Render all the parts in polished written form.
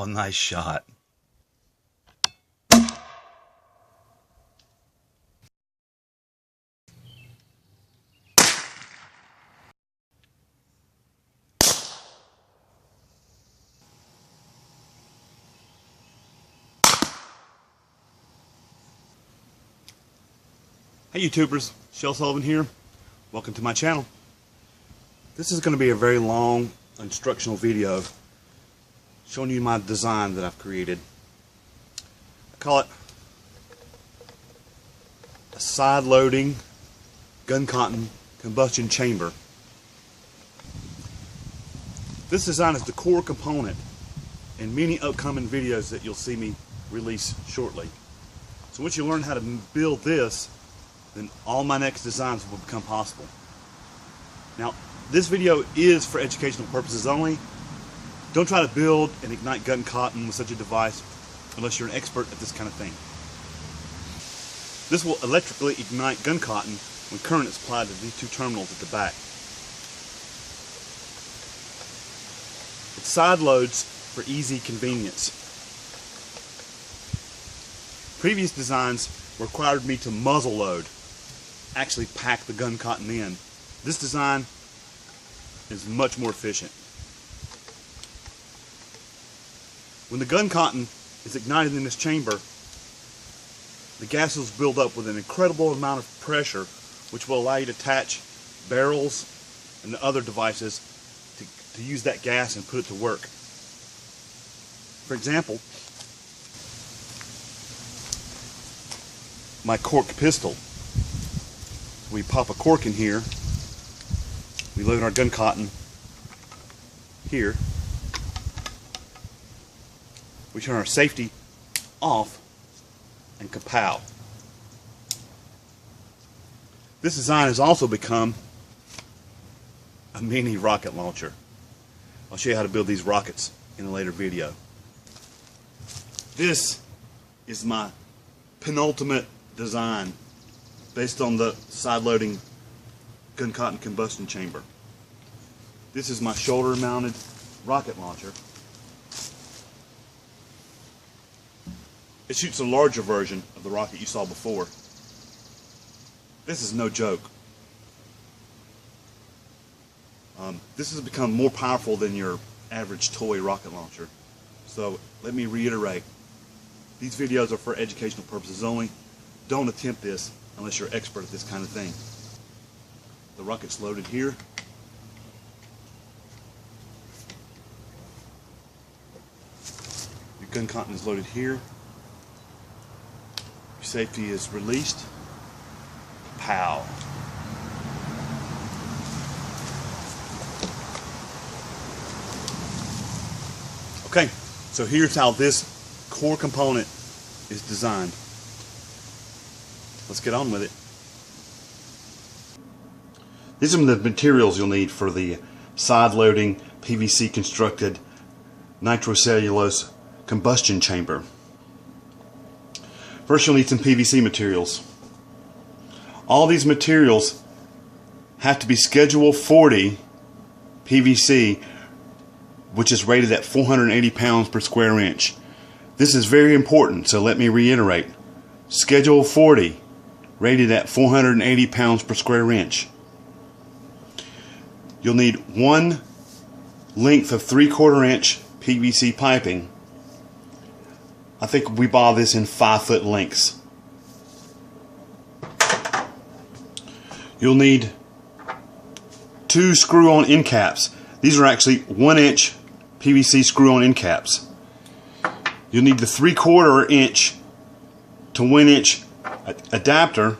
Oh, nice shot. Hey YouTubers, Shel Sullivan here. Welcome to my channel. This is going to be a very long instructional video showing you my design that I've created. I call it a side-loading gun cotton combustion chamber. This design is the core component in many upcoming videos that you'll see me release shortly. So once you learn how to build this, then all my next designs will become possible. Now, this video is for educational purposes only. Don't try to build and ignite gun cotton with such a device unless you're an expert at this kind of thing. This will electrically ignite gun cotton when current is applied to these two terminals at the back. It side loads for easy convenience. Previous designs required me to muzzle load, actually pack the gun cotton in. This design is much more efficient. When the gun cotton is ignited in this chamber, the gases build up with an incredible amount of pressure, which will allow you to attach barrels and other devices to use that gas and put it to work. For example, my cork pistol. We pop a cork in here, we load our gun cotton here, we turn our safety off, and kapow. This design has also become a mini rocket launcher. I'll show you how to build these rockets in a later video. This is my penultimate design based on the side-loading gun cotton combustion chamber. This is my shoulder-mounted rocket launcher. It shoots a larger version of the rocket you saw before. This is no joke. This has become more powerful than your average toy rocket launcher. So let me reiterate, these videos are for educational purposes only. Don't attempt this unless you're expert at this kind of thing. The rocket's loaded here. Your gun cotton is loaded here. Your safety is released. Pow. Okay, so here's how this core component is designed. Let's get on with it. These are the materials you'll need for the side-loading PVC constructed nitrocellulose combustion chamber. First, you'll need some PVC materials. All these materials have to be Schedule 40 PVC, which is rated at 480 pounds per square inch. This is very important, so let me reiterate. Schedule 40, rated at 480 pounds per square inch. You'll need one length of 3/4 inch PVC piping. I think we buy this in 5-foot lengths. You'll need 2 screw-on end caps. These are actually 1-inch PVC screw-on end caps. You'll need the 3/4 inch to 1-inch adapter,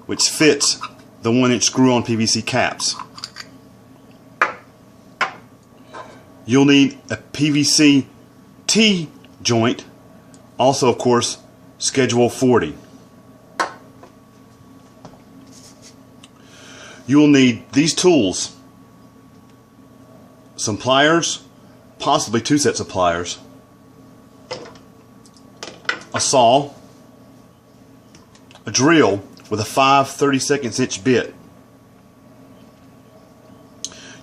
which fits the 1-inch screw-on PVC caps. You'll need a PVC T-joint, also of course Schedule 40. You will need these tools, some pliers, possibly 2 sets of pliers, a saw, a drill with a 5/32 inch bit.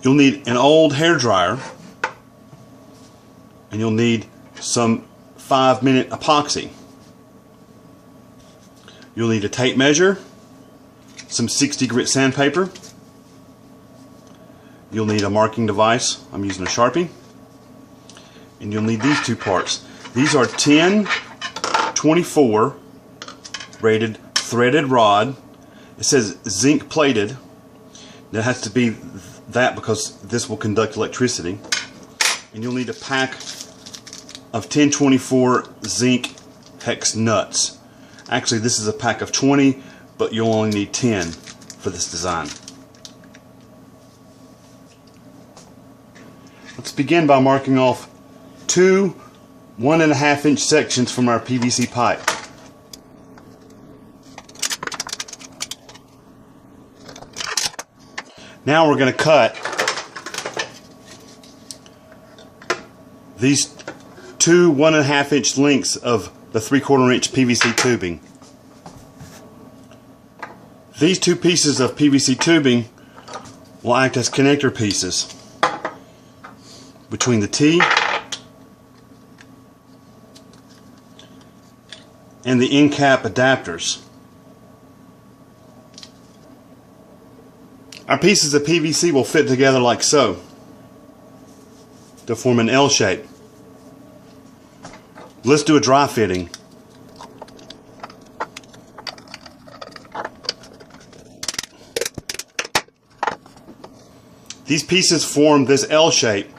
You'll need an old hair dryer, and you'll need some 5-minute epoxy. You'll need a tape measure, some 60 grit sandpaper. You'll need a marking device. I'm using a Sharpie. And you'll need these two parts. These are 1024 rated threaded rod. It says zinc plated. That has to be that because this will conduct electricity. And you'll need a pack of 1024 zinc hex nuts. Actually, this is a pack of 20, but you'll only need 10 for this design. Let's begin by marking off two 1.5-inch sections from our PVC pipe. Now we're going to cut these two 1.5-inch lengths of the 3/4-inch PVC tubing. These two pieces of PVC tubing will act as connector pieces between the T and the end cap adapters. Our pieces of PVC will fit together like so to form an L shape. Let's do a dry fitting. These pieces form this L shape.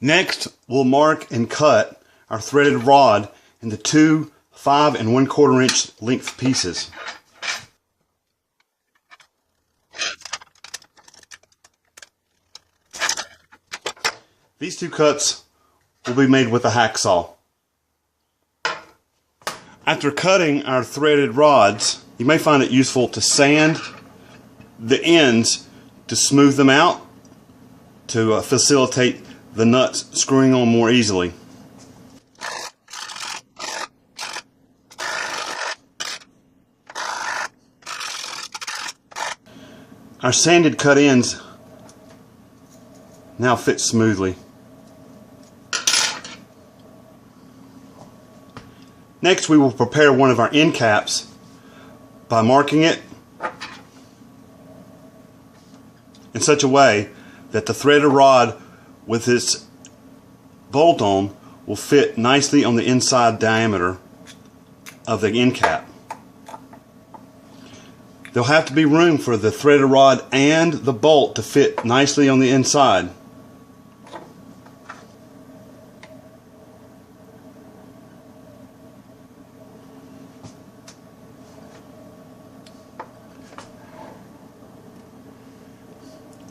Next, we'll mark and cut our threaded rod into two 5 1/4-inch length pieces. These two cuts will be made with a hacksaw. After cutting our threaded rods, you may find it useful to sand the ends to smooth them out to facilitate the nuts screwing on more easily. Our sanded cut ends now fit smoothly. Next, we will prepare one of our end caps by marking it in such a way that the threaded rod with its bolt on will fit nicely on the inside diameter of the end cap. There'll have to be room for the threaded rod and the bolt to fit nicely on the inside.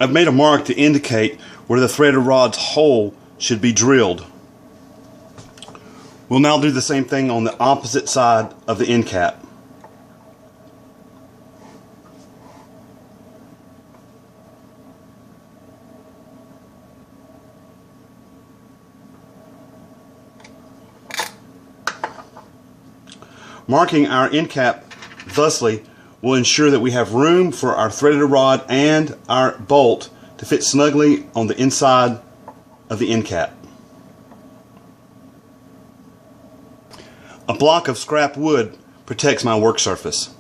I've made a mark to indicate where the threaded rod's hole should be drilled. We'll now do the same thing on the opposite side of the end cap. Marking our end cap thusly will ensure that we have room for our threaded rod and our bolt to fit snugly on the inside of the end cap. A block of scrap wood protects my work surface.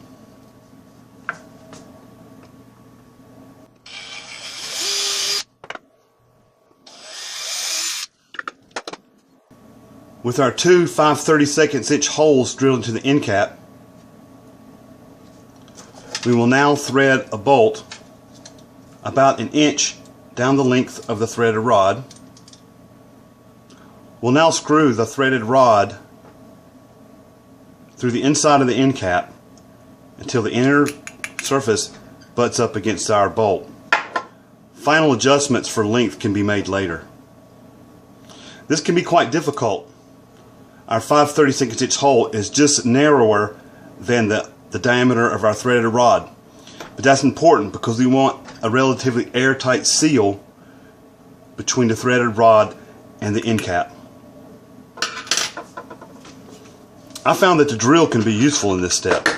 With our two 5/32" holes drilled into the end cap, we will now thread a bolt about 1 inch down the length of the threaded rod. We'll now screw the threaded rod through the inside of the end cap until the inner surface butts up against our bolt. Final adjustments for length can be made later. This can be quite difficult. Our 5/32" hole is just narrower than the diameter of our threaded rod. But that's important because we want a relatively airtight seal between the threaded rod and the end cap. I found that the drill can be useful in this step.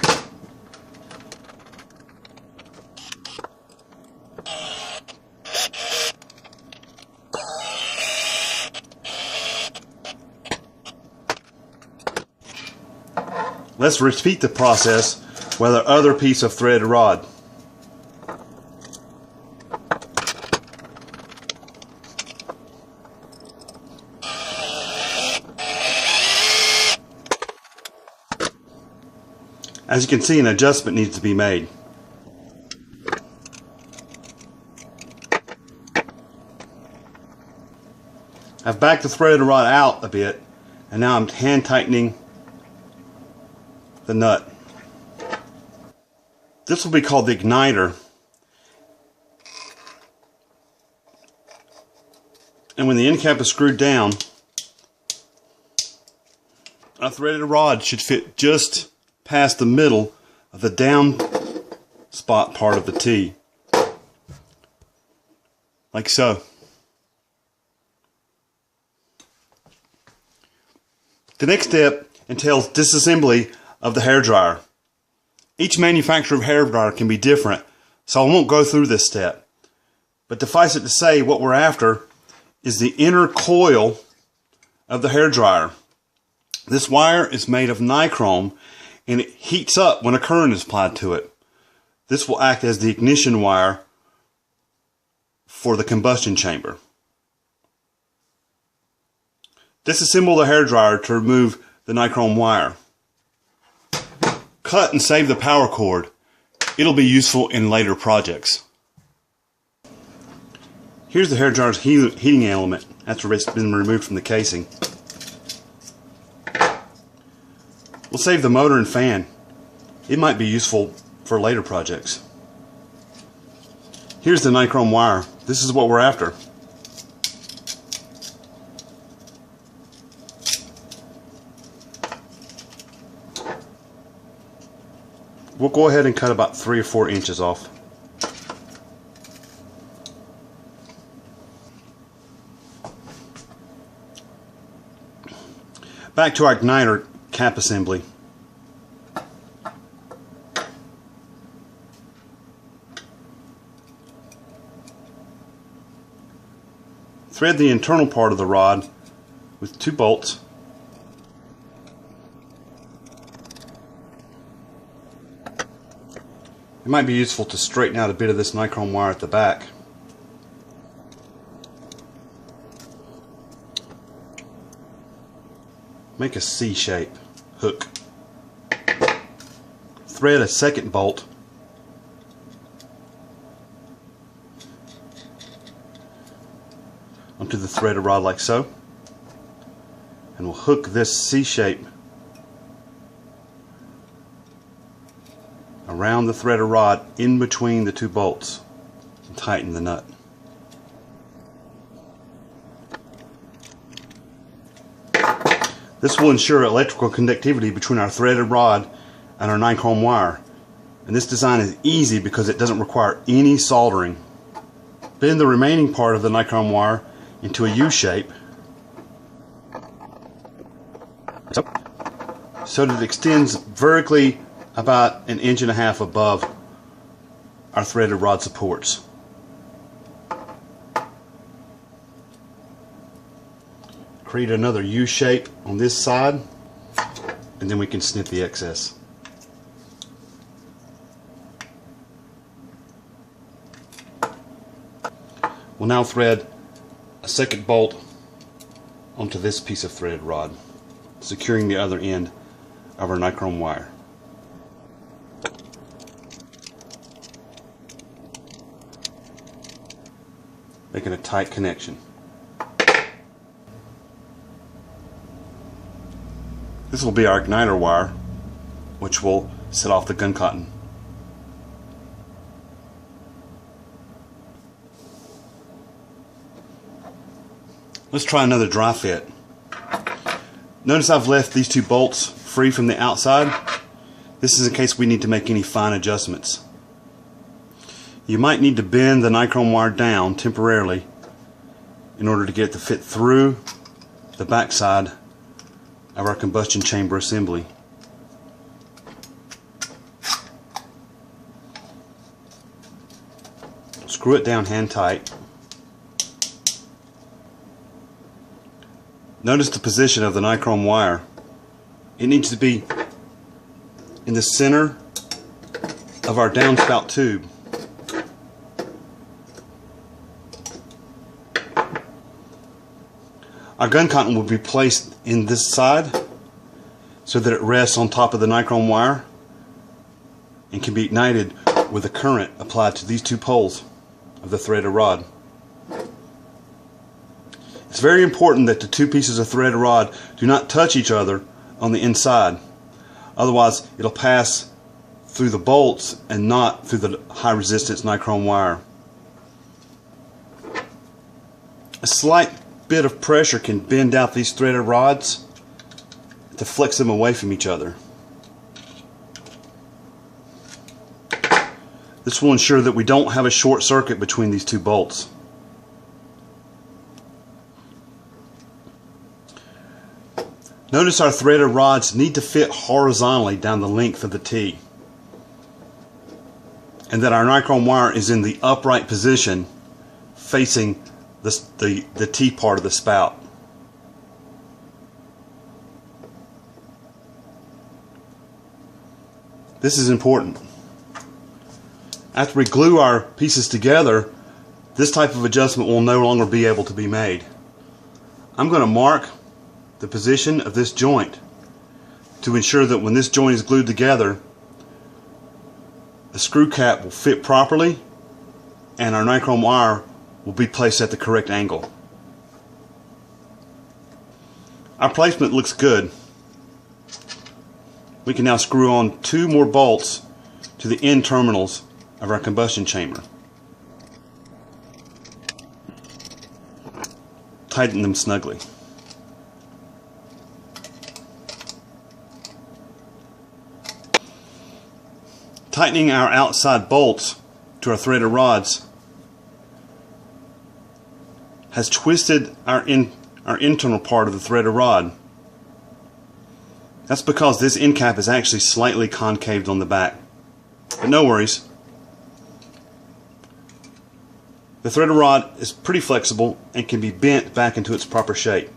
Let's repeat the process with our other piece of threaded rod. As you can see, an adjustment needs to be made. I've backed the threaded rod out a bit, and now I'm hand tightening the nut. This will be called the igniter. And when the end cap is screwed down, a threaded rod should fit just past the middle of the down spot part of the T. Like so. The next step entails disassembly of the hairdryer. Each manufacturer of hairdryer can be different, so I won't go through this step. But suffice it to say, what we're after is the inner coil of the hairdryer. This wire is made of Nichrome, and it heats up when a current is applied to it. This will act as the ignition wire for the combustion chamber. Disassemble the hairdryer to remove the Nichrome wire. Cut and save the power cord. It'll be useful in later projects. Here's the hairdryer's heating element after it's been removed from the casing. We'll save the motor and fan. It might be useful for later projects. Here's the Nichrome wire. This is what we're after. We'll go ahead and cut about 3 or 4 inches off. Back to our igniter cap assembly. Thread the internal part of the rod with 2 bolts. It might be useful to straighten out a bit of this Nichrome wire at the back. Make a C-shape hook. Thread a second bolt onto the threaded rod like so, and we'll hook this C-shape around the threaded rod in between the 2 bolts and tighten the nut. This will ensure electrical conductivity between our threaded rod and our Nichrome wire. And this design is easy because it doesn't require any soldering. Bend the remaining part of the Nichrome wire into a U shape so that it extends vertically about 1.5 inches above our threaded rod supports. Create another U shape on this side, and then we can snip the excess. We'll now thread a second bolt onto this piece of threaded rod, securing the other end of our Nichrome wire. Making a tight connection. This will be our igniter wire, which will set off the gun cotton. Let's try another dry fit. Notice I've left these 2 bolts free from the outside. This is in case we need to make any fine adjustments. You might need to bend the Nichrome wire down temporarily in order to get it to fit through the backside of our combustion chamber assembly. Screw it down hand tight. Notice the position of the Nichrome wire. It needs to be in the center of our downspout tube. Our gun cotton will be placed in this side so that it rests on top of the nichrome wire and can be ignited with a current applied to these two poles of the threaded rod. It's very important that the two pieces of threaded rod do not touch each other on the inside. Otherwise, it'll pass through the bolts and not through the high resistance nichrome wire. A slight bit of pressure can bend out these threaded rods to flex them away from each other. This will ensure that we don't have a short circuit between these two bolts. Notice our threaded rods need to fit horizontally down the length of the T, and that our nichrome wire is in the upright position facing the T part of the spout. This is important. After we glue our pieces together, this type of adjustment will no longer be able to be made. I'm going to mark the position of this joint to ensure that when this joint is glued together, the screw cap will fit properly and our nichrome wire will be placed at the correct angle. Our placement looks good. We can now screw on 2 more bolts to the end terminals of our combustion chamber. Tighten them snugly. Tightening our outside bolts to our threaded rods has twisted our internal part of the threaded rod. That's because this end cap is actually slightly concaved on the back. But no worries. The threaded rod is pretty flexible and can be bent back into its proper shape.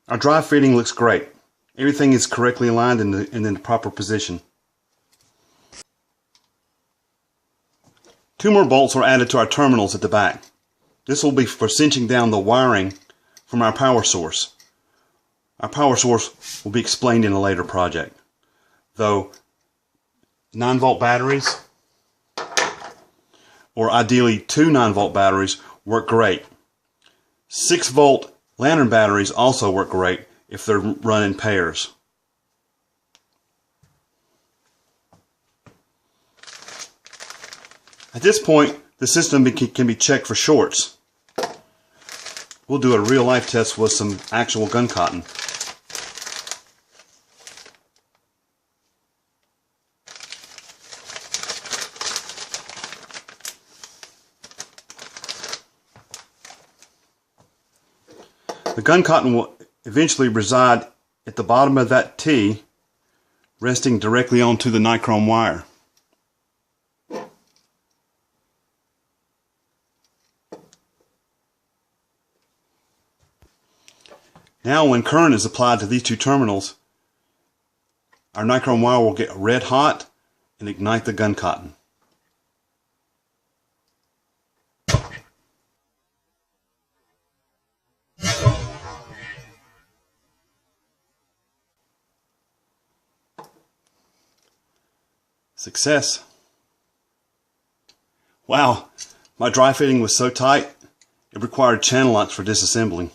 Our dry fitting looks great. Everything is correctly aligned and in the proper position. 2 more bolts are added to our terminals at the back. This will be for cinching down the wiring from our power source. Our power source will be explained in a later project. Though 9-volt batteries, or ideally 2 9-volt batteries, work great. 6-volt lantern batteries also work great if they're run in pairs. At this point, the system can be checked for shorts. We'll do a real-life test with some actual gun cotton. The gun cotton will eventually reside at the bottom of that T, resting directly onto the nichrome wire. Now when current is applied to these 2 terminals, our nichrome wire will get red hot and ignite the gun cotton. Success. Wow, my dry fitting was so tight, it required channel locks for disassembling.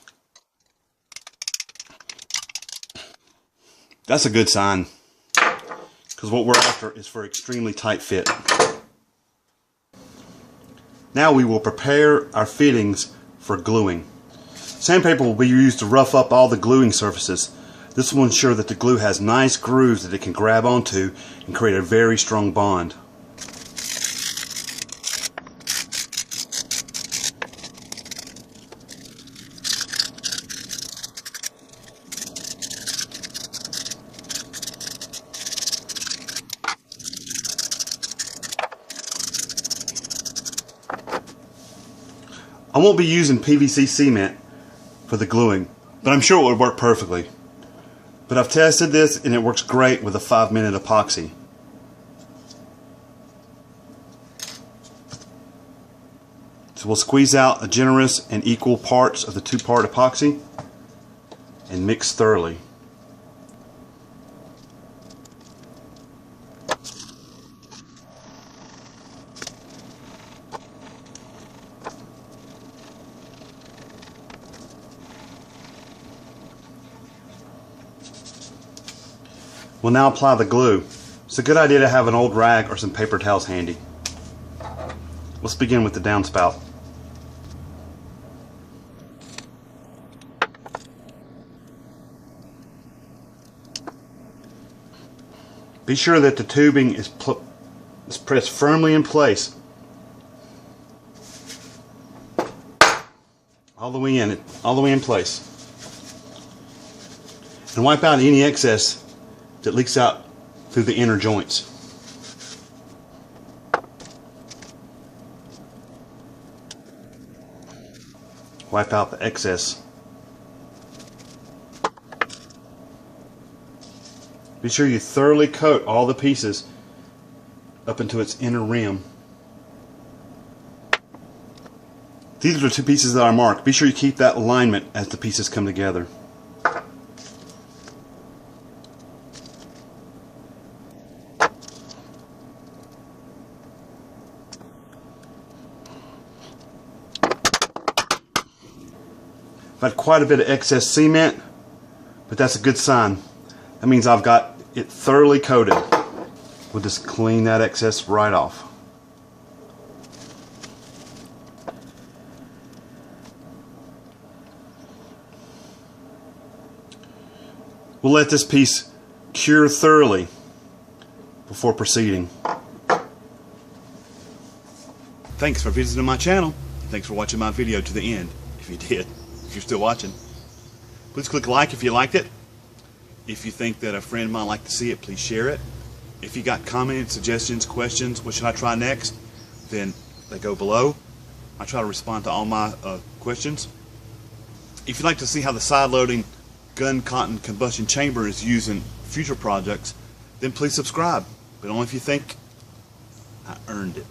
That's a good sign, because what we're after is for extremely tight fit. Now we will prepare our fittings for gluing. Sandpaper will be used to rough up all the gluing surfaces. This will ensure that the glue has nice grooves that it can grab onto and create a very strong bond. won't be using PVC cement for the gluing, but I'm sure it would work perfectly. But I've tested this and it works great with a 5-minute epoxy. So we'll squeeze out a generous and equal parts of the 2-part epoxy and mix thoroughly. We'll now apply the glue. It's a good idea to have an old rag or some paper towels handy. Let's begin with the downspout. Be sure that the tubing is pressed firmly in place. All the way in place. And wipe out any excess that leaks out through the inner joints. Wipe out the excess. Be sure you thoroughly coat all the pieces up into its inner rim. These are the 2 pieces that I marked. Be sure you keep that alignment as the pieces come together. I've had quite a bit of excess cement, but that's a good sign. That means I've got it thoroughly coated. We'll just clean that excess right off. We'll let this piece cure thoroughly before proceeding. Thanks for visiting my channel. Thanks for watching my video to the end, if you did. If you're still watching, please click like if you liked it. If you think that a friend might like to see it, please share it. If you got comments, suggestions, questions, what should I try next, then they go below. I try to respond to all my questions. If you'd like to see how the side-loading gun cotton combustion chamber is used in future projects, then please subscribe, but only if you think I earned it.